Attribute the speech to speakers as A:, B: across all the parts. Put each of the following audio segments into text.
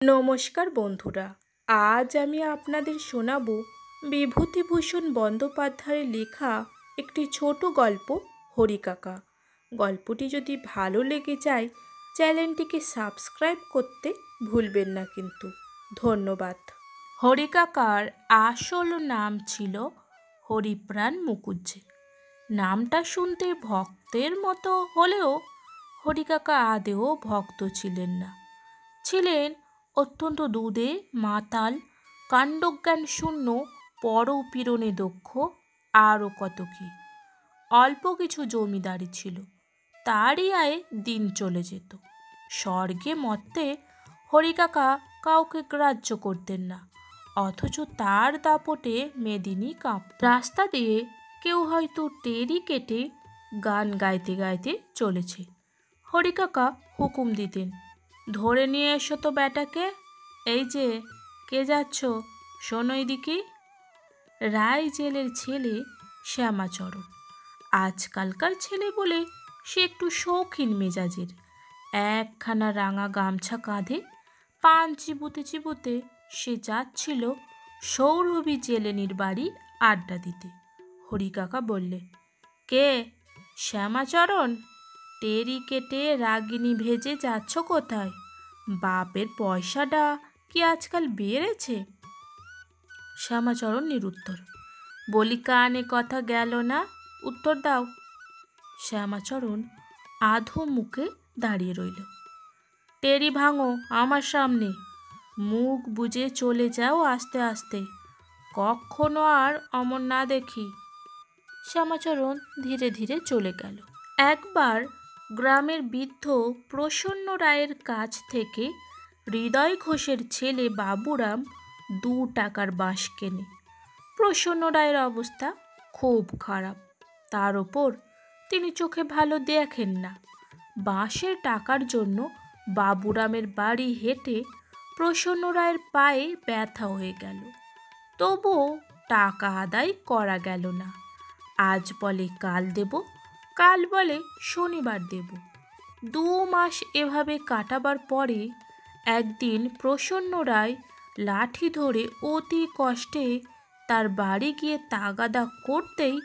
A: নমস্কার বন্ধুরা, আজ আমি আপনাদের শোনাব বিভূতিভূষণ বন্দ্যোপাধ্যায়ের লেখা একটি ছোট গল্প হরিকাকা। গল্পটি যদি ভালো লেগে যায় চ্যানেলটিকে সাবস্ক্রাইব করতে ভুলবেন না কিন্তু। ধন্যবাদ। হরিকাকার আসল নাম ছিল হরিপ্রাণ মুকুজ্জে। নামটা শুনতে ভক্তের মতো হলেও হরিকাকা আদেও ভক্ত ছিলেন না। ছিলেন অত্যন্ত দুধে মাতাল, কাণ্ডজ্ঞান শূন্য, পরপীড়নে দক্ষ, আরও কত কি। অল্প কিছু জমিদারি ছিল, তারই আয়ে দিন চলে যেত। স্বর্গে মর্তে হরিকাকা কাউকে গ্রাহ্য করতেন না, অথচ তার দাপটে মেদিনী কাঁপত। রাস্তা দিয়ে কেউ হয়তো টেরি কেটে গান গাইতে গাইতে চলেছে, হরিকাকা হুকুম দিতেন, ধরে নিয়ে এসো তো ব্যাটাকে। এই যে, কে যাচ্ছ, শোনো এদিকে। রায় জেলের ছেলে শ্যামাচরণ। আজকালকার ছেলে বলে সে একটু শৌখিন মেজাজের। একখানা রাঙা গামছা কাঁধে পান চিবুতে চিবুতে সে যাচ্ছিল সৌরভী জেলেনির বাড়ি আড্ডা দিতে। হরিকাকা বললে, কে, শ্যামাচরণ? টেরি কেটে রাগিনী ভেজে যাচ্ছ কোথায়? বাপের পয়সাটা কি আজকাল বেড়েছে? শ্যামাচরণ নিরুত্তর। বলি, কানে কথা গেল না, উত্তর দাও। শ্যামাচরণ আধো মুখে দাঁড়িয়ে রইল। টেরি ভাঙো আমার সামনে, মুখ বুজে চলে যাও আস্তে আস্তে, কখনো আর অমন না দেখি। শ্যামাচরণ ধীরে ধীরে চলে গেল। একবার গ্রামের বৃদ্ধ প্রসন্ন রায়ের কাছ থেকে হৃদয় ঘোষের ছেলে বাবুরাম 2 টাকার বাঁশ কেনে। প্রসন্ন রায়ের অবস্থা খুব খারাপ, তার ওপর তিনি চোখে ভালো দেখেন না। বাঁশের টাকার জন্য বাবুরামের বাড়ি হেঁটে প্রসন্ন রায়ের পায়ে ব্যথা হয়ে গেল, তবুও টাকা আদায় করা গেল না। আজ বলে কাল দেব, কাল বলে শনিবার দেব। 2 মাস এভাবে কাটাবার পরে একদিন প্রসন্ন রায় লাঠি ধরে অতি কষ্টে তার বাড়ি গিয়ে তাগাদা করতেই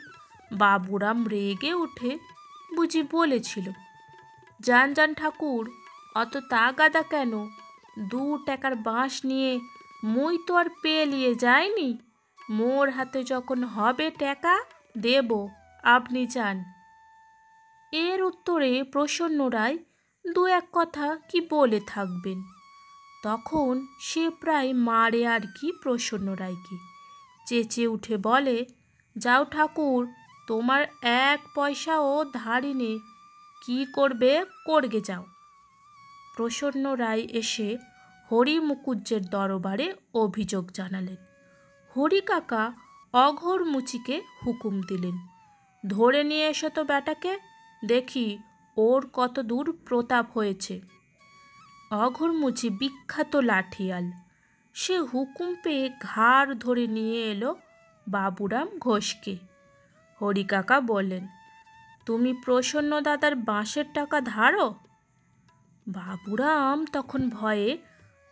A: বাবুরাম রেগে উঠে বুঝি বলেছিল, যান যান ঠাকুর, অত তাগাদা কেন? 2 টাকার বাঁশ নিয়ে মুই তো আর পেলিয়ে যাইনি, মোর হাতে যখন হবে টাকা দেব, আপনি চান। এর উত্তরে প্রসন্ন রায় 2-1 কথা কি বলে থাকবেন, তখন সে প্রায় মারে আর কি প্রসন্ন রায়কে। চেঁচিয়ে উঠে বলে, যাও ঠাকুর, তোমার 1 পয়সাও ধারি নে, কি করবে করগে যাও। প্রসন্ন রায় এসে হরি মুকুজ্জের দরবারে অভিযোগ জানালেন। হরিকাকা অঘোর মুচিকে হুকুম দিলেন, ধরে নিয়ে এসো তো ব্যাটাকে, দেখি ওর কত দূর প্রতাপ হয়েছে। অঘোরমুচি বিখ্যাত লাঠিয়াল, সে হুকুম পেয়ে ঘাড় ধরে নিয়ে এলো বাবুরাম ঘোষকে। হরিকাকা বললেন, তুমি প্রসন্ন দাদার বাঁশের টাকা ধারো? বাবুরাম তখন ভয়ে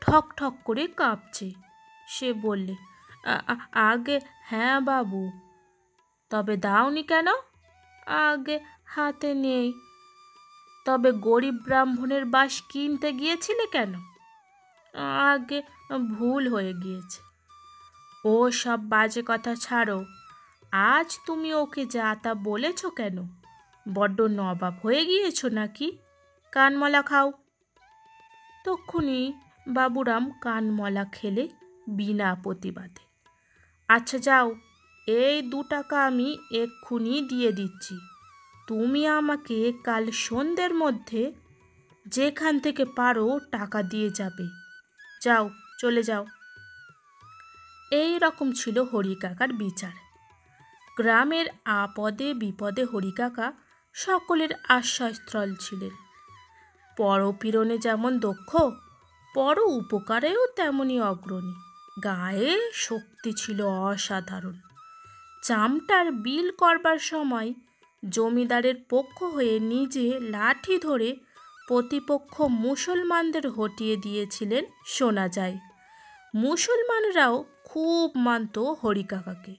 A: ঠক ঠক করে কাঁপছে। সে বললে, আগে হ্যাঁ বাবু। তবে দাওনি কেন? আগে হাতে নেই। তবে গরিব ব্রাহ্মণের বাঁশ কিনতে গিয়েছিলে কেন? আগে ভুল হয়ে গিয়েছে। ও সব বাজে কথা ছাড়ো, আজ তুমি ওকে যা তা বলেছ কেন? বড্ড নবাব হয়ে গিয়েছো নাকি? কানমলা খাও। তক্ষুনি বাবুরাম কানমলা খেলে বিনা প্রতিবাদে। আচ্ছা যাও, এই 2 টাকা আমি এক্ষুনি দিয়ে দিচ্ছি, তুমি আমাকে কাল সন্ধ্যের মধ্যে যেখান থেকে পারো টাকা দিয়ে যাবে, যাও, চলে যাও। এই রকম ছিল হরিকাকার বিচার। গ্রামের আপদে বিপদে হরিকাকা সকলের আশ্রয়স্থল ছিলেন। পরপীড়নে যেমন দক্ষ, পর উপকারেও তেমনি অগ্রণী। গায়ে শক্তি ছিল অসাধারণ। চামটার বিল করবার সময় জমিদারের পক্ষ হয়ে নিজে লাঠি ধরে প্রতিপক্ষ মুসলমানদের হটিয়ে দিয়েছিলেন শোনা যায়। মুসলমানরাও খুব মানত হরিকাকাকে।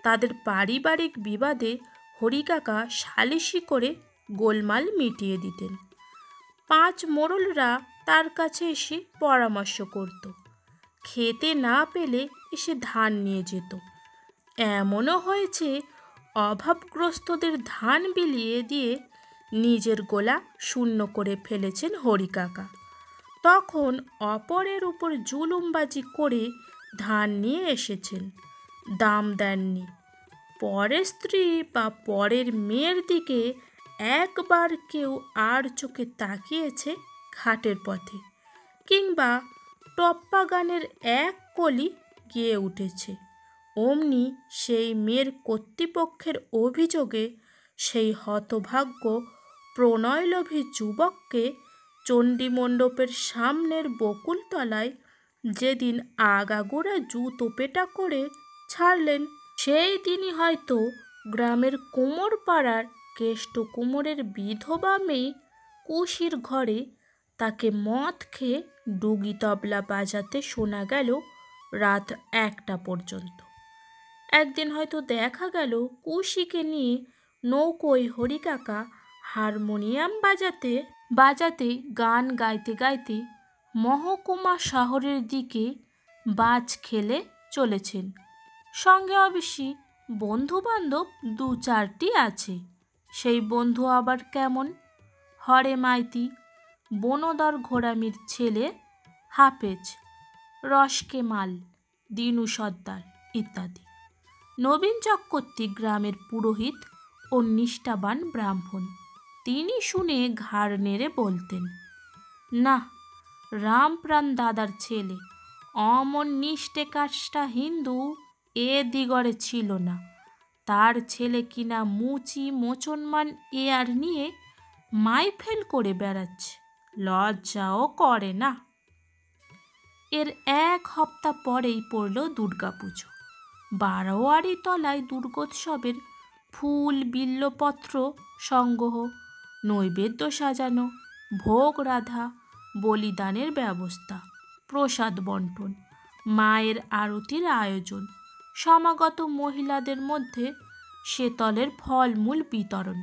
A: তাদের পারিবারিক বিবাদে হরিকাকা সালিশি করে গোলমাল মিটিয়ে দিতেন। 5 মোড়লরা তার কাছে এসে পরামর্শ করত। খেতে না পেলে এসে ধান নিয়ে যেত। এমনও হয়েছে অভাবগ্রস্তদের ধান বিলিয়ে দিয়ে নিজের গোলা শূন্য করে ফেলেছেন হরিকাকা। তখন অপরের উপর জুলুমবাজি করে ধান নিয়ে এসেছেন, দাম দেননি। পরের স্ত্রী বা পরের মেয়ের দিকে একবার কেউ আর চোখে তাকিয়েছে ঘাটের পথে, কিংবা টপ্পা গানের এক কলি গেয়ে উঠেছে, অমনি সেই মেয়ের কর্তৃপক্ষের অভিযোগে সেই হতভাগ্য প্রণয়লোভী যুবককে চণ্ডীমণ্ডপের সামনের বকুলতলায় যেদিন আগাগোড়া জুতো পেটা করে ছাড়লেন, সেই দিনই হয়তো গ্রামের কুমোর পাড়ার কেষ্ট কুমোরের বিধবা মেয়ে কুশির ঘরে তাকে মদ খেয়ে ডুগি তবলা বাজাতে শোনা গেল রাত 1টা পর্যন্ত। একদিন হয়তো দেখা গেল কুশিকে নিয়ে নৌকোয় হরিকাকা হারমোনিয়াম বাজাতে বাজাতে গান গাইতে গাইতে মহকুমা শহরের দিকে বাজ খেলে চলেছেন। সঙ্গে অবশ্যই বন্ধুবান্ধব 2-4টি আছে। সেই বন্ধু আবার কেমন? হরে মাইতি, বনদর ঘোড়ামির ছেলে হাফেজ, রসকে মাল, দিনু সর্দার ইত্যাদি। নবীন চক্রবর্তী গ্রামের পুরোহিত ও নিষ্ঠাবান ব্রাহ্মণ। তিনি শুনে ঘাড় নেড়ে বলতেন, না, রামপ্রাণ দাদার ছেলে অমন নিষ্ঠে কাষ্টা হিন্দু এ দিগরে ছিল না। তার ছেলে কিনা মুচি মোচনমান এয়ার নিয়ে মাইফেল করে বেড়াচ্ছে, লজ্জাও করে না। এর 1 সপ্তাহ পরেই পড়ল দুর্গাপুজো। বারোয়ারি তলায় দুর্গোৎসবের ফুল বিল্লপত্র সংগ্রহ, নৈবেদ্য সাজানো, ভোগ রাধা, বলিদানের ব্যবস্থা, প্রসাদ বন্টন, মায়ের আরতির আয়োজন, সমাগত মহিলাদের মধ্যে শেতলের ফলমূল বিতরণ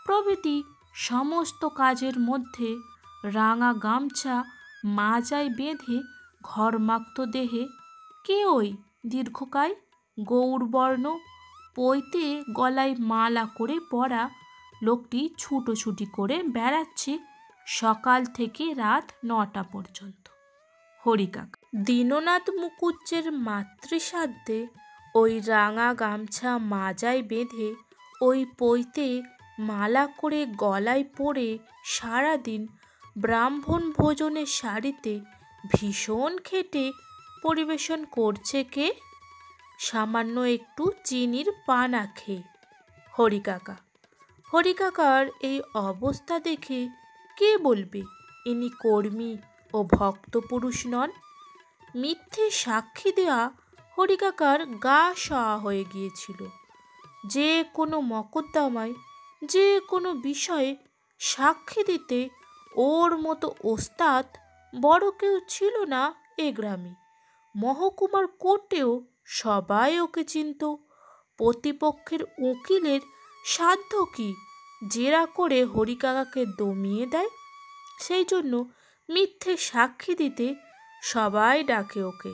A: প্রভৃতি সমস্ত কাজের মধ্যে রাঙা গামছা মাজায় বেঁধে ঘরমাক্ত দেহে কে ওই দীর্ঘকায় গৌরবর্ণ পৈতে গলায় মালা করে পরা লোকটি ছুটোছুটি করে বেড়াচ্ছে সকাল থেকে রাত 9টা পর্যন্ত? হরিকাকা। দীননাথ মুকুজ্জের মাতৃসাধ্যে ওই রাঙা গামছা মাজায় বেঁধে ওই পৈতে মালা করে গলায় পরে সারাদিন ব্রাহ্মণ ভোজনের সারিতে ভীষণ খেটে পরিবেশন করছে কে? সামান্য একটু চিনির পানা খেয়ে হরিকাকা। হরিকাকার এই অবস্থা দেখে কে বলবে ইনি কর্মী ও ভক্ত পুরুষ নন? মিথ্যে সাক্ষী দেওয়া হরিকাকার গা সওয়া হয়ে গিয়েছিল। যে কোনো মকদ্দমায় যে কোনো বিষয়ে সাক্ষী দিতে ওর মতো ওস্তাদ বড় কেউ ছিল না এ গ্রামে। মহকুমার কোর্টেও সবাই ওকে চিনত। প্রতিপক্ষের উকিলের সাধ্য কি জেরা করে হরিকাকাকে দমিয়ে দেয়? সেই জন্য মিথ্যে সাক্ষী দিতে সবাই ডাকে ওকে।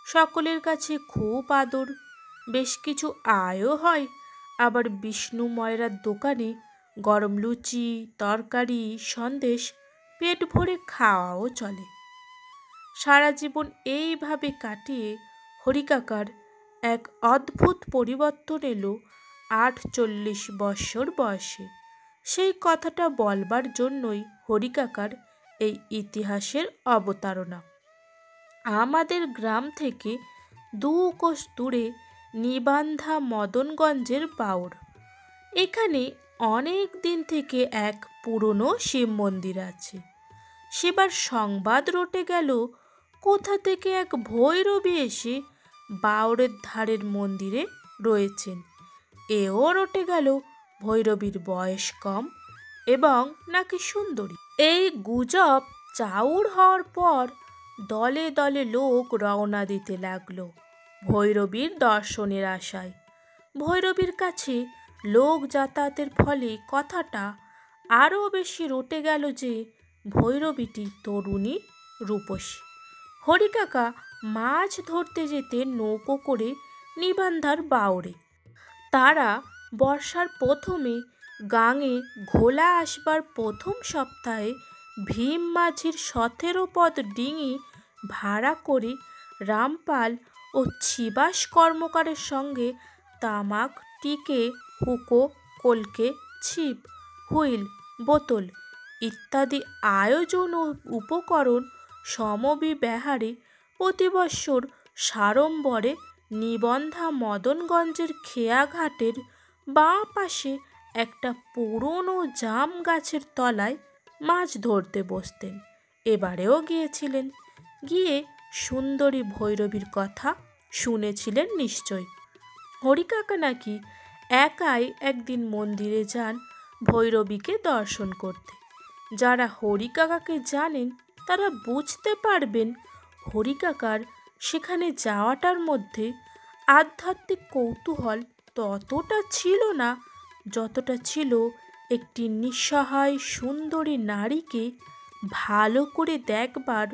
A: সকলের কাছে খুব আদর, বেশ কিছু আয়ও হয়। আবার বিষ্ণু ময়রার দোকানে গরম লুচি তরকারি সন্দেশ পেট ভরে খাওয়াও চলে। সারা জীবন এইভাবে কাটিয়ে হরিকাকার এক অদ্ভুত পরিবর্তন এলো 48 বৎসর বয়সে। সেই কথাটা বলবার জন্যই হরিকাকার এই ইতিহাসের অবতারণা। আমাদের গ্রাম থেকে 2 কোষ দূরে নিবান্ধা মদনগঞ্জের বাউর। এখানে অনেক দিন থেকে এক পুরনো শিব মন্দির আছে। সেবার সংবাদ রটে গেল কোথা থেকে এক ভৈরবী এসে বাউরের ধারের মন্দিরে রয়েছেন। এও রটে গেল ভৈরবীর বয়স কম এবং নাকি সুন্দরী। এই গুজব চাউর হওয়ার পর দলে দলে লোক রওনা দিতে লাগলো ভৈরবীর দর্শনের আশায়। ভৈরবীর কাছে লোক যাতায়াতের ফলে কথাটা আরও বেশি রটে গেল যে ভৈরবীটি তরুণী, রূপসী। হরিকাকা মাছ ধরতে যেতে নৌকো করে নিবান্ধার বাওড়ে। তারা বর্ষার প্রথমে গাঙে ঘোলা আসবার প্রথম সপ্তাহে ভীম মাঝির 17 পদ ডিঙি ভাড়া করে রামপাল ও ছিবাস কর্মকারের সঙ্গে তামাক, টিকে, হুকো, কলকে, ছিপ, হুইল, বোতল ইত্যাদি আয়োজন ও উপকরণ সমবিব্যাহারে প্রতি বৎসর সাড়ম্বরে নিবন্ধা মদনগঞ্জের খেয়াঘাটের বাঁ পাশে একটা পুরনো জাম গাছের তলায় মাছ ধরতে বসতেন। এবারেও গিয়েছিলেন। গিয়ে সুন্দরী ভৈরবীর কথা শুনেছিলেন নিশ্চয়। হরিকাকা নাকি একাই একদিন মন্দিরে যান ভৈরবীকে দর্শন করতে। যারা হরিকাকাকে জানেন তারা বুঝতে পারবেন হরিকাকার সেখানে যাওয়াটার মধ্যে আধ্যাত্মিক কৌতূহল ততটা ছিল না যতটা ছিল একটি নিঃসহায় সুন্দরী নারীকে ভালো করে দেখবার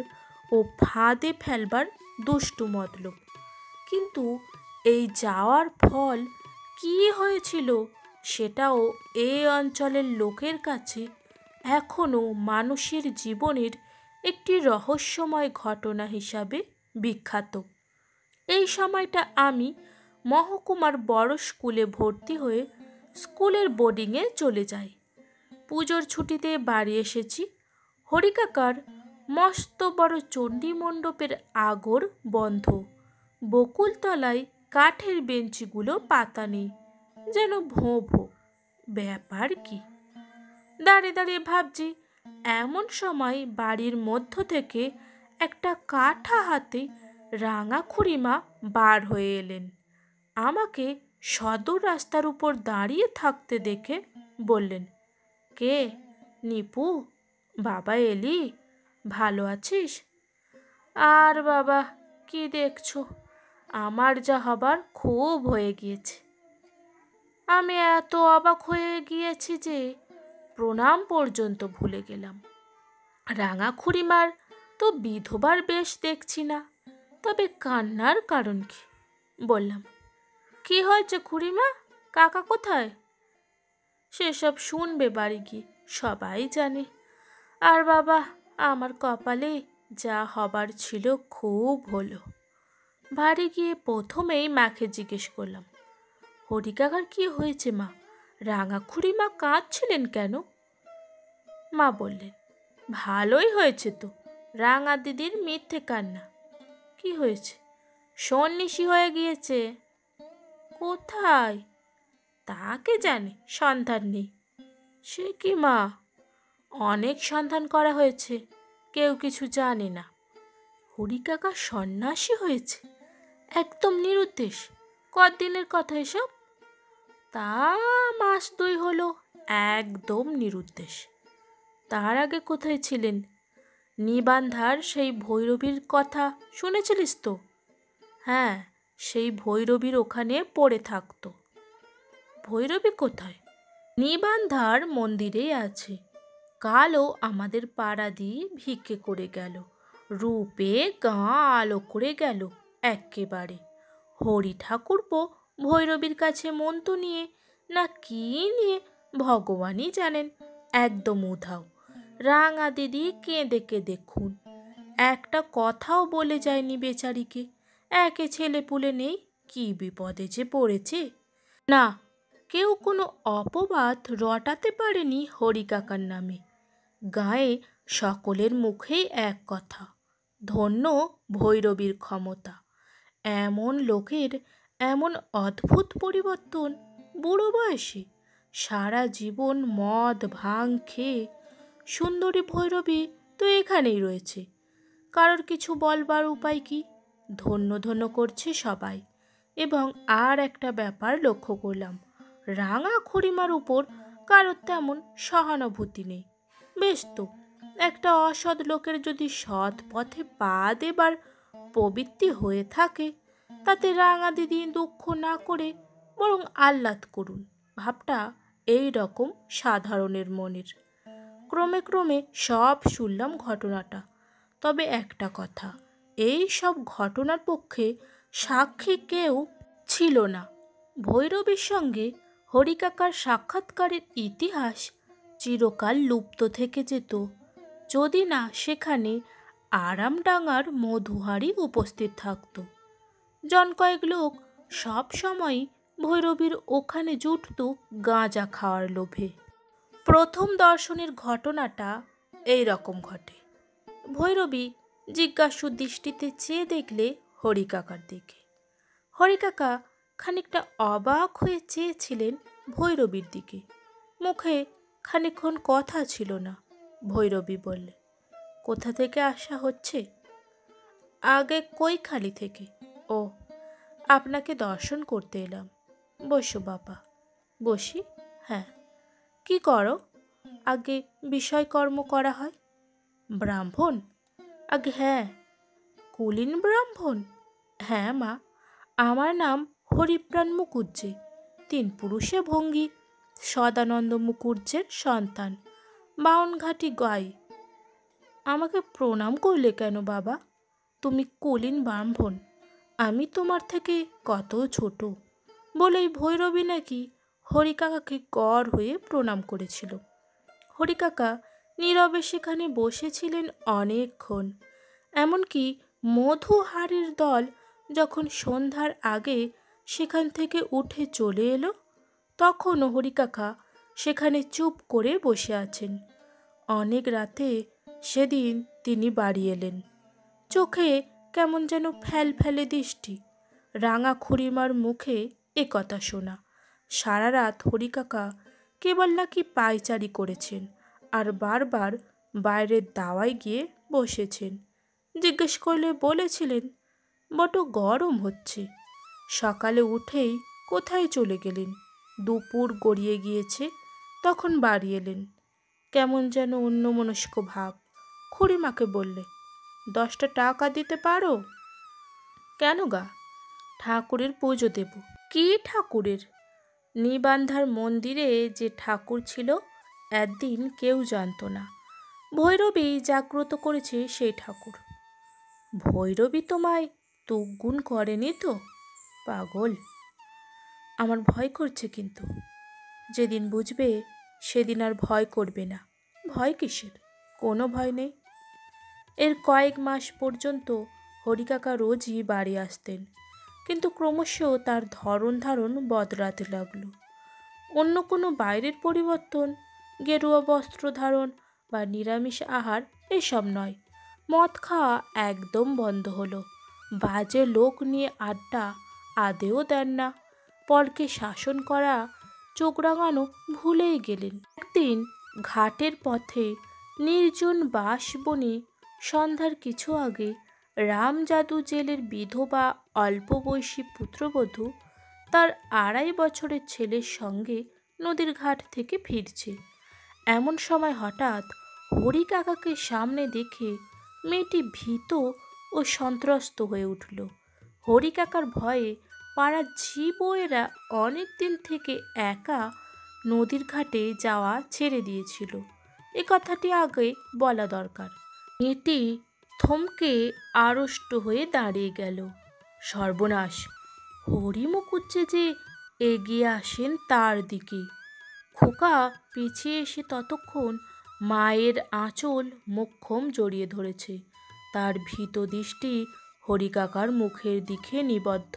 A: ও ফাঁদে ফেলবার দুষ্টু মতলব। কিন্তু এই যাওয়ার ফল কী হয়েছিল সেটাও এই অঞ্চলের লোকের কাছে এখনও মানুষের জীবনের একটি রহস্যময় ঘটনা হিসাবে বিখ্যাত। এই সময়টা আমি মহকুমার বড় স্কুলে ভর্তি হয়ে স্কুলের বোর্ডিংয়ে চলে যাই। পুজোর ছুটিতে বাড়ি এসেছি। হরিকাকার মস্ত বড় চণ্ডী মণ্ডপের আগর বন্ধ। বকুলতলায় কাঠের বেঞ্চিগুলো পাতা নেই, যেন ভোঁ ভোঁ। ব্যাপার কি? দাঁড়িয়ে দাঁড়িয়ে ভাবছি। এমন সময় বাড়ির মধ্য থেকে একটা কাঠা হাতে রাঙা খুড়িমা বার হয়ে এলেন। আমাকে সদর রাস্তার উপর দাঁড়িয়ে থাকতে দেখে বললেন, কে নিপু? বাবা এলি? ভালো আছিস? আর বাবা, কি দেখছো? আমার যা হবার খুব হয়ে গিয়েছে। আমি এত অবাক হয়ে গিয়েছি যে প্রণাম পর্যন্ত ভুলে গেলাম। রাঙা খুড়িমার তো বিধবার বেশ দেখছি না, তবে কান্নার কারণ কি? বললাম, কি হয়েছে খুড়িমা? কাকা কোথায়? সেসব শুনবে বাড়ি গিয়ে, সবাই জানে। আর বাবা, আমার কপালে যা হবার ছিল খুব হলো। বাড়ি গিয়ে প্রথমেই মাকে জিজ্ঞেস করলাম, হরিকাকার কি হয়েছে মা? রাঙা খুড়িমা কাঁদছিলেন কেন? মা বললেন, ভালোই হয়েছে তো, রাঙা দিদির মিথ্যে কান্না। কি হয়েছে? সন্ন্যাসী হয়ে গিয়েছে। কোথায়? তাকে জানে, সন্ধান নেই। সে কি মা? অনেক সন্ধান করা হয়েছে, কেউ কিছু জানে না। হরিকাকা সন্ন্যাসী হয়েছে? একদম নিরুদ্দেশ। কদিনের কথা এসব? তা মাস 2 হলো, একদম নিরুদ্দেশ। তার আগে কোথায় ছিলেন? নিবান্ধার সেই ভৈরবীর কথা শুনেছিলিস তো? হ্যাঁ, সেই ভৈরবীর ওখানে পড়ে থাকতো। ভৈরবী কোথায়? নিবান্ধার মন্দিরেই আছে। কালও আমাদের পাড়া দিয়ে ভিক্ষে করে গেল। রূপে গা আলো করে গেল একেবারে। হরি ঠাকুরপো ভৈরবীর কাছে মন্ত্র নিয়ে না কি নিয়ে ভগবানই জানেন, একদম উধাও। রাঙা দিদি কেঁদে কেঁদে খুন। একটা কথাও বলে যায়নি বেচারিকে। একে ছেলে পুলে নেই, কি বিপদে যে পড়েছে। না, কেউ কোনো অপবাদ রটাতে পারেনি হরিকাকার নামে। গায়ে সকলের মুখেই এক কথা, ধন্য ভৈরবীর ক্ষমতা। এমন লোকের এমন অদ্ভুত পরিবর্তন বুড়ো বয়সে। সারা জীবন মদ ভাং খেয়ে সুন্দরী ভৈরবী তো এখানেই রয়েছে। কারোর কিছু বলবার উপায় কি? ধন্য ধন্য করছে সবাই। এবং আর একটা ব্যাপার লক্ষ্য করলাম, রাঙা খুড়িমার উপর কারোর তেমন সহানুভূতি নেই। বেশ তো, একটা অসৎ লোকের যদি সৎ পথে পা দেবার প্রবৃত্তি হয়ে থাকে, তাতে রাঙা দিদি দুঃখ না করে বরং আহ্লাদ করুন। ভাবটা এই রকম সাধারণের মনের। ক্রমে ক্রমে সব শুনলাম ঘটনাটা। তবে একটা কথা, এই সব ঘটনার পক্ষে সাক্ষী কেউ ছিল না। ভৈরবীর সঙ্গে হরিকাকার সাক্ষাৎকারের ইতিহাস চিরকাল লুপ্ত থেকে যেত যদি না সেখানে আরামডাঙ্গার মধুহারি উপস্থিত থাকত। জন কয়েক লোক সব সময় ভৈরবীর ওখানে জুটত গাঁজা খাওয়ার লোভে। প্রথম দর্শনের ঘটনাটা এই রকম ঘটে। ভৈরবী জিজ্ঞাসু দৃষ্টিতে চেয়ে দেখলে হরিকাকার দিকে। হরিকাকা খানিকটা অবাক হয়ে চেয়েছিলেন ভৈরবীর দিকে। মুখে খানিকক্ষণ কথা ছিল না। ভৈরবী বললে, কোথা থেকে আসা হচ্ছে? আগে কৈখালি থেকে। ও, আপনাকে দর্শন করতে এলাম। বসো বাবা। বসি? হ্যাঁ। কি করো? আগে বিষয়কর্ম করা হয়। ব্রাহ্মণ? আগে হ্যাঁ। কুলীন ব্রাহ্মণ? হ্যাঁ মা, আমার নাম হরিপ্রাণ মুকুজ্জে, 3 পুরুষে ভঙ্গি, সদানন্দ মুকুজ্জের সন্তান, বাউনঘাটি গাই। আমাকে প্রণাম করলে কেন বাবা? তুমি কুলীন ব্রাহ্মণ, আমি তোমার থেকে কত ছোট। বলেই ভৈরবী নাকি হরিকাকাকে গড় হয়ে প্রণাম করেছিল। হরিকাকা নীরবে সেখানে বসেছিলেন অনেকক্ষণ। এমনকি মধুহারির দল যখন সন্ধ্যার আগে সেখান থেকে উঠে চলে এলো, তখনও হরিকাকা সেখানে চুপ করে বসে আছেন। অনেক রাতে সেদিন তিনি বাড়ি এলেন। চোখে কেমন যেন ফ্যালফ্যালে দৃষ্টি। রাঙা খুড়িমার মুখে এ কথা শোনা। সারা রাত হরিকাকা কেবল নাকি পায়চারি করেছেন আর বারবার বাইরের দাওয়ায় গিয়ে বসেছেন। জিজ্ঞেস করলে বলেছিলেন, বড় গরম হচ্ছে। সকালে উঠেই কোথায় চলে গেলেন। দুপুর গড়িয়ে গিয়েছে, তখন বাড়ি এলেন। কেমন যেন অন্যমনস্ক ভাব। খুড়িমাকে বললে, 10টা টাকা দিতে পারো? কেন গা? ঠাকুরের পুজো দেব। কি ঠাকুরের? নিবান্ধার মন্দিরে যে ঠাকুর ছিল একদিন কেউ জানত না। ভৈরবী জাগ্রত করেছে সেই ঠাকুর। ভৈরবী তোমায় তুগুণ করেনি তো? পাগল। আমার ভয় করছে, কিন্তু যেদিন বুঝবে সেদিন আর ভয় করবে না। ভয় কিসের? কোনো ভয় নেই। এর কয়েক মাস পর্যন্ত হরিকাকা রোজই বাড়ি আসতেন, কিন্তু ক্রমশ তার ধরন ধারণ বদলাতে লাগলো। অন্য কোনো বাইরের পরিবর্তন, গেরুয়া বস্ত্র ধারণ বা নিরামিষ আহার এসব নয়। মদ খাওয়া একদম বন্ধ হলো। বাজে লোক নিয়ে আড্ডা আদেও দেন না। পরকে শাসন করা, চোখ রাঙানো ভুলেই গেলেন। একদিন ঘাটের পথে নির্জন বাঁশবনে সন্ধ্যার কিছু আগে রামজাদু জেলের বিধবা অল্প বয়সী পুত্রবধূ তার 2.5 বছরের ছেলের সঙ্গে নদীর ঘাট থেকে ফিরছে। এমন সময় হঠাৎ হরিকাকাকে সামনে দেখে মেয়েটি ভীত ও সন্ত্রস্ত হয়ে উঠল। হরিকাকার ভয়ে পাড়ার ঝি বউয়েরা অনেক দিন থেকে একা নদীর ঘাটে যাওয়া ছেড়ে দিয়েছিল। এ কথাটি আগে বলা দরকার। মেয়েটি থমকে আড়ষ্ট হয়ে দাঁড়িয়ে গেল। সর্বনাশ! হরি মুকুজ্জে যে এগিয়ে আসেন তার দিকে। খোকা পিছিয়ে এসে ততক্ষণ মায়ের আঁচল মোক্ষম জড়িয়ে ধরেছে। তার ভীত দৃষ্টি হরিকাকার মুখের দিকে নিবদ্ধ।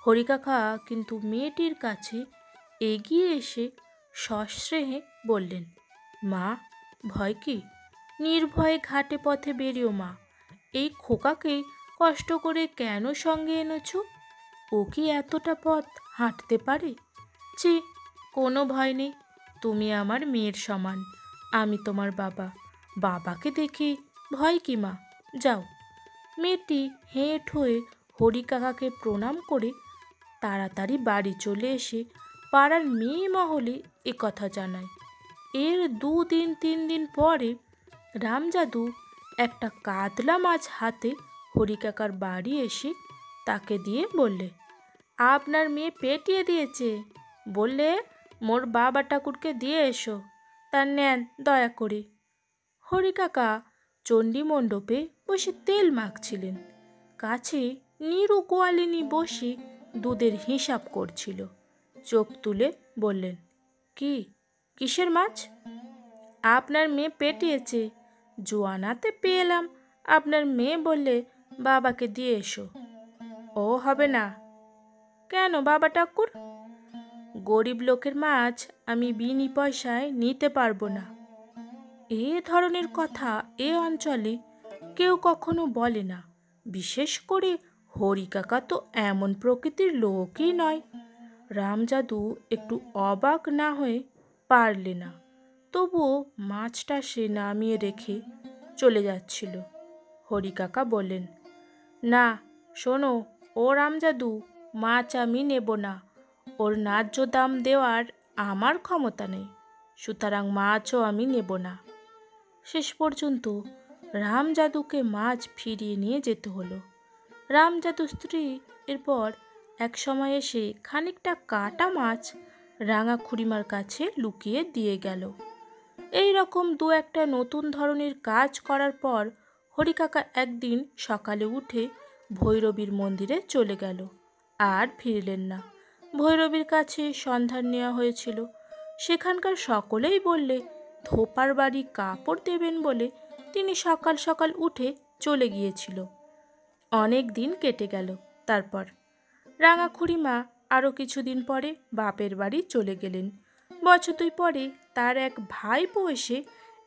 A: হরিকাকা কিন্তু মেয়েটির কাছে এগিয়ে এসে সস্নেহে বললেন, মা, ভয় কি? নির্ভয়ে ঘাটে পথে বেরিও মা। এই খোকাকে কষ্ট করে কেন সঙ্গে এনেছ? ও কি এতটা পথ হাঁটতে পারে? ছি, কোনো ভয় নেই। তুমি আমার মেয়ের সমান, আমি তোমার বাবা। বাবাকে দেখে ভয় কি মা? যাও। মেয়েটি হেঁট হয়ে হরিকাকাকে প্রণাম করে তাড়াতাড়ি বাড়ি চলে এসে পাড়ার মেয়ে মহলে এ কথা জানায়। এর 2 দিন 3 দিন পরে রামজাদু একটা কাতলা মাছ হাতে হরিকাকার বাড়ি এসে তাকে দিয়ে বললে, আপনার মেয়ে পেটিয়ে দিয়েছে, বললে মোর বাবা ঠাকুরকে দিয়ে এসো, তার নেন দয়া করে। হরিকাকা চণ্ডী মণ্ডপে বসে তেল মাখছিলেন। কাছে নিরু গোয়ালিনী বসে দুধের হিসাব করছিল। চোখ তুলে বললেন, কি কিসের মাছ? আপনার মেয়ে পেটিয়েছে, জোয়ানাতে পেয়ে এলাম, আপনার মেয়ে বললে বাবাকে দিয়ে এসো। ও হবে না। কেন বাবা ঠাকুর? গরিব লোকের মাছ আমি বিনি পয়সায় নিতে পারবো না। এ ধরনের কথা এ অঞ্চলে কেউ কখনো বলে না, বিশেষ করে হরিকাকা তো এমন প্রকৃতির লোকই নয়। রামজাদু একটু অবাক না হয়ে পারলে না, তবুও মাছটা সে নামিয়ে রেখে চলে যাচ্ছিল। হরিকাকা বললেন, না শোনো ও রামজাদু, মাছ আমি নেব না, ওর ন্যায্য দাম দেওয়ার আমার ক্ষমতা নেই, সুতরাং মাছও আমি নেব না। শেষ পর্যন্ত রামজাদুকে মাছ ফিরিয়ে নিয়ে যেতে হলো। রামজাদু স্ত্রী এরপর এক সময় এসে খানিকটা কাটা মাছ রাঙা খুড়িমার কাছে লুকিয়ে দিয়ে গেল। এই রকম দু একটা নতুন ধরনের কাজ করার পর হরিকাকা একদিন সকালে উঠে ভৈরবীর মন্দিরে চলে গেল, আর ফিরলেন না। ভৈরবীর কাছে সন্ধান নেওয়া হয়েছিল। সেখানকার সকলেই বললে ধোপার বাড়ি কাপড় দেবেন বলে তিনি সকাল সকাল উঠে চলে গিয়েছিল। অনেক দিন কেটে গেল। তারপর রাঙা খুড়িমা আরও কিছুদিন পরে বাপের বাড়ি চলে গেলেন। বছর দুই পরে তার এক ভাইপো এসে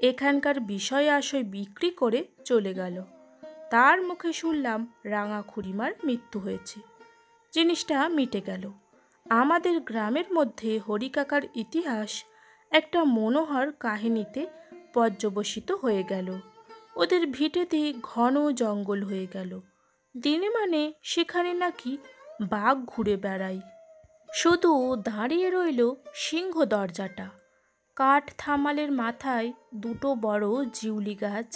A: এখানকার বিষয় আশয় বিক্রি করে চলে গেল। তার মুখে শুনলাম রাঙা খুড়িমার মৃত্যু হয়েছে। জিনিসটা মিটে গেল। আমাদের গ্রামের মধ্যে হরিকাকার ইতিহাস একটা মনোহর কাহিনীতে পর্যবসিত হয়ে গেল। ওদের ভিটেতে ঘন জঙ্গল হয়ে গেল। দিনে মানে সেখানে নাকি বাঘ ঘুরে বেড়ায়। শুধু দাঁড়িয়ে রইল সিংহ দরজাটা। কাঠ থামালের মাথায় দুটো বড় জিউলি গাছ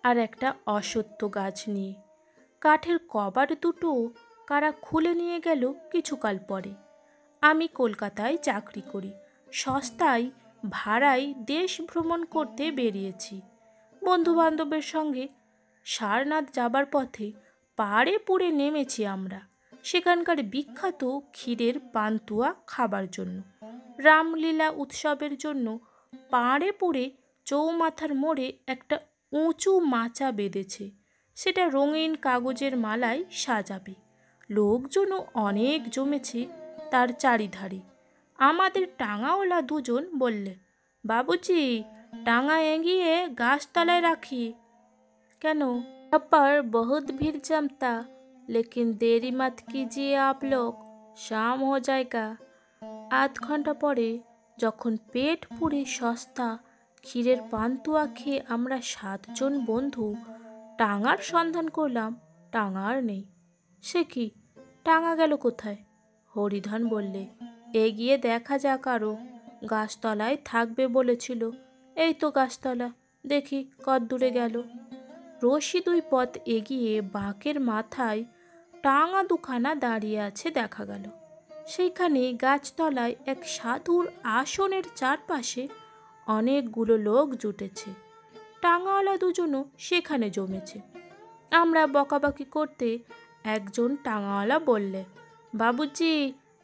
A: আর একটা অশ্বত্থ গাছ নিয়ে। কাঠের কবাট দুটো কারা খুলে নিয়ে গেল কিছুকাল পরে। আমি কলকাতায় চাকরি করি, সস্তায় ভাড়ায় দেশ ভ্রমণ করতে বেরিয়েছি। বন্ধুবান্ধবের সঙ্গে সারনাথ যাবার পথে পাড়ে পুড়ে নেমেছি আমরা সেখানকার বিখ্যাত ক্ষীরের পান্তুয়া খাবার জন্য। রামলীলা উৎসবের জন্য পাড়ে পুড়ে চৌমাথার মোড়ে একটা উঁচু মাচা বেঁধেছে, সেটা রঙিন কাগজের মালায় সাজাবে। লোকজনও অনেক জমেছে তার চারিধারে। আমাদের টাঙাওয়ালা দুজন বললে, বাবুজি টাঙা এগিয়ে গাছতলায় রাখি। কেন? पर बहुत भीड़ जमता, लेकिन देरी मत कीजिए आप लोग, शाम हो जाएगा। আধ ঘন্টা পরে যখন পেট পুড়ে সস্তা ক্ষীরের পান্তুয়া খেয়ে আমরা 7 জন বন্ধু টাঙার সন্ধান করলাম, টাঙা আর নেই। সে কি, টাঙা গেল কোথায়? হরিধন বললে, এগিয়ে দেখা যাক, আরও গাছতলায় থাকবে বলেছিল। এই তো গাছতলা, দেখি কত দূরে গেল। রশি 2 পথ এগিয়ে বাঁকের মাথায় টাঙা দুখানা দাঁড়িয়ে আছে দেখা গেল। সেইখানে গাছতলায় এক সাধুর আসনের চারপাশে অনেকগুলো লোক জুটেছে। টাঙাওয়ালা দুজনও সেখানে জমেছে। আমরা বকাবকি করতে একজন টাঙাওয়ালা বললে, বাবুজি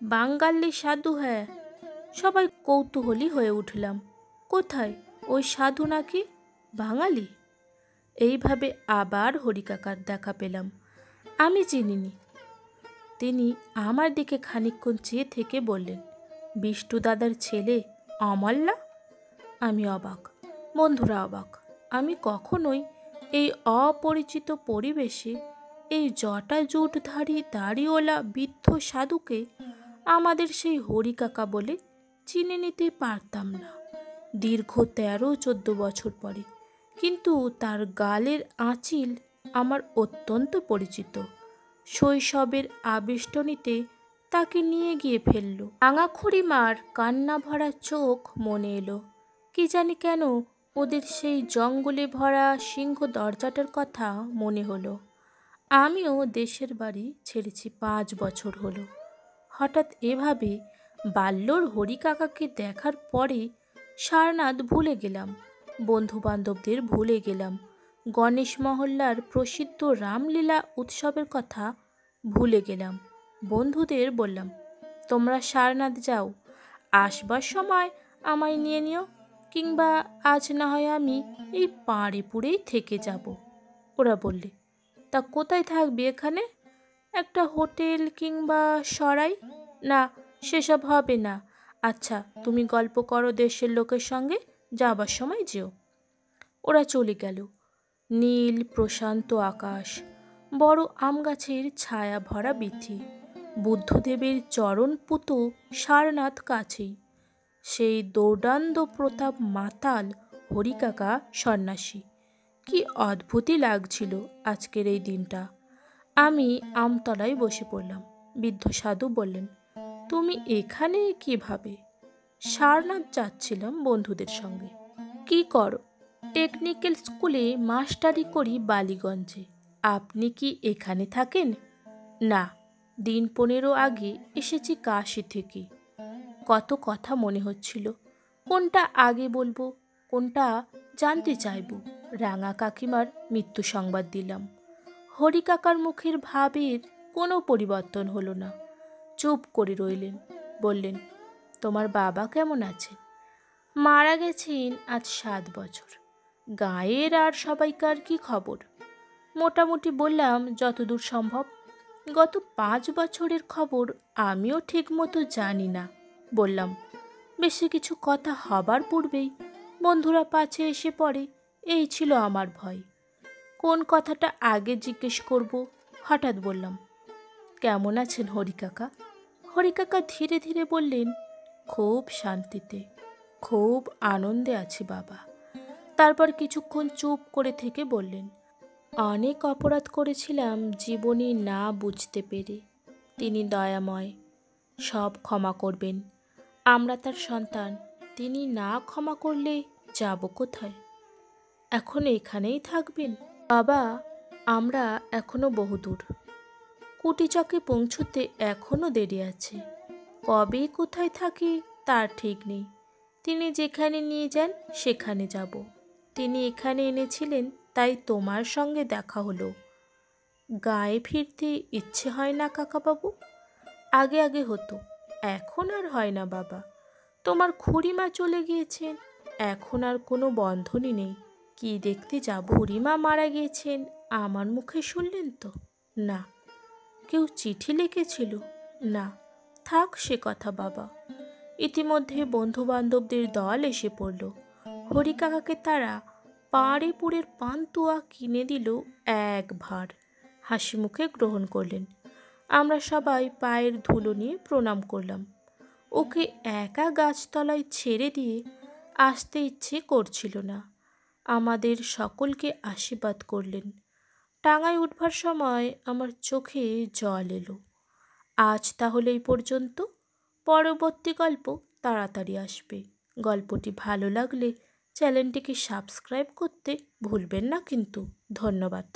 A: বাঙ্গালি সাধু হ্যাঁ। সবাই কৌতূহলী হয়ে উঠলাম, কোথায় ওই সাধু নাকি বাঙালি? এইভাবে আবার হরিকাকার দেখা পেলাম। আমি চিনিনি। তিনি আমার দিকে খানিকক্ষণ চেয়ে থেকে বললেন, বিষ্টু দাদার ছেলে অমল্লা। আমি অবাক, বন্ধুরা অবাক। আমি কখনোই এই অপরিচিত পরিবেশে এই জটা জুটধারী দাড়িওয়ালা বৃদ্ধ সাধুকে আমাদের সেই হরিকাকা বলে চিনে নিতে পারতাম না। দীর্ঘ 13-14 বছর পরে কিন্তু তার গালের আঁচিল আমার অত্যন্ত পরিচিত। শৈশবের আবেষ্টনীতে তাকে নিয়ে গিয়ে ফেলল। রাঙা খুড়িমার কান্না ভরা চোখ মনে এলো। কি জানি কেন ওদের সেই জঙ্গলে ভরা সিংহ দরজাটার কথা মনে হলো। আমিও দেশের বাড়ি ছেড়েছি 5 বছর হলো। হঠাৎ এভাবে বাল্যর হরি কাকাকে দেখার পরে সারনাথ ভুলে গেলাম, বন্ধু বান্ধবদের ভুলে গেলাম, গণেশ মহল্লার প্রসিদ্ধ রামলীলা উৎসবের কথা ভুলে গেলাম। বন্ধুদের বললাম, তোমরা সারনাথ যাও, আসবার সময় আমায় নিয়ে নিও, কিংবা আজ না হয় আমি এই পাড়ে থেকে যাব। ওরা বললে, তা কোথায় থাকবি এখানে? একটা হোটেল কিংবা সরাই? না, সেসব হবে না। আচ্ছা, তুমি গল্প করো দেশের লোকের সঙ্গে, যাবার সময় যেও। ওরা চলে গেল। নীল প্রশান্ত আকাশ, বড় আম গাছের ছায়া ভরা বীথি, বুদ্ধদেবের চরণপুত সারনাথ কাছেই, সেই দৌর্দান্ত প্রতাপ মাতাল হরিকাকা সন্ন্যাসী। কি অদ্ভুতই লাগছিল আজকের এই দিনটা। আমি আমতলায় বসে পড়লাম। বৃদ্ধ সাধু বললেন, তুমি এখানে কিভাবে? সারনাথ যাচ্ছিলাম বন্ধুদের সঙ্গে। কি করো? টেকনিক্যাল স্কুলে মাস্টারি করি বালিগঞ্জে। আপনি কি এখানে থাকেন? না, দিন 15 আগে এসেছি কাশি থেকে। কত কথা মনে হচ্ছিল, কোনটা আগে বলবো, কোনটা জানতে চাইব। রাঙা কাকিমার মৃত্যু সংবাদ দিলাম। হরি কাকার মুখের ভাবের কোনো পরিবর্তন হলো না। চুপ করে রইলেন। বললেন, তোমার বাবা কেমন আছেন? মারা গেছেন আজ 7 বছর। গায়ের আর সবাইকার কি খবর? মোটামুটি বললাম যতদূর সম্ভব। গত 5 বছরের খবর আমিও ঠিক মতো জানি না, বললাম। বেশি কিছু কথা হবার পূর্বেই বন্ধুরা পাছে এসে পড়ে, এই ছিল আমার ভয়। কোন কথাটা আগে জিজ্ঞেস করব হঠাৎ বললাম, কেমন আছেন হরিকাকা? হরিকাকা ধীরে ধীরে বললেন, খুব শান্তিতে, খুব আনন্দে আছি বাবা। তারপর কিছুক্ষণ চুপ করে থেকে বললেন, অনেক অপরাধ করেছিলাম জীবনে না বুঝতে পেরে। তিনি দয়াময়, সব ক্ষমা করবেন। আমরা তার সন্তান, তিনি না ক্ষমা করলে যাব কোথায়? এখন এখানেই থাকবেন? বাবা, আমরা এখনো বহুদূর। কুটিচকে পৌঁছতে এখনো দেরি আছে। কবে কোথায় থাকি তার ঠিক নেই। তিনি যেখানে নিয়ে যান সেখানে যাব। তিনি এখানে এনেছিলেন, তাই তোমার সঙ্গে দেখা হলো। গায়ে ফিরতে ইচ্ছে হয় না কাকাবাবু? আগে আগে হতো, এখন আর হয় না বাবা। তোমার খুড়িমা চলে গিয়েছেন, এখন আর কোনো বন্ধনই নেই। কি দেখতে যাব? খুড়িমা মারা গিয়েছেন আমার মুখে শুনলেন তো? না। কেউ চিঠি লিখেছিল? না। থাক সে কথা বাবা। ইতিমধ্যে বন্ধু বান্ধবদের দল এসে পড়ল। হরিকাকাকে তারা পাড়েপুরের পান্তুয়া কিনে দিল এক ভার। হাসি মুখে গ্রহণ করলেন। আমরা সবাই পায়ের ধুলো নিয়ে প্রণাম করলাম। ওকে একা গাছতলায় ছেড়ে দিয়ে আসতে ইচ্ছে করছিল না। আমাদের সকলকে আশীর্বাদ করলেন। টাঙায় উঠবার সময় আমার চোখে জল এলো। আজ তাহলে এই পর্যন্ত। পরবর্তী গল্প তাড়াতাড়ি আসবে। গল্পটি ভালো লাগলে চ্যানেলটিকে সাবস্ক্রাইব করতে ভুলবেন না কিন্তু। ধন্যবাদ।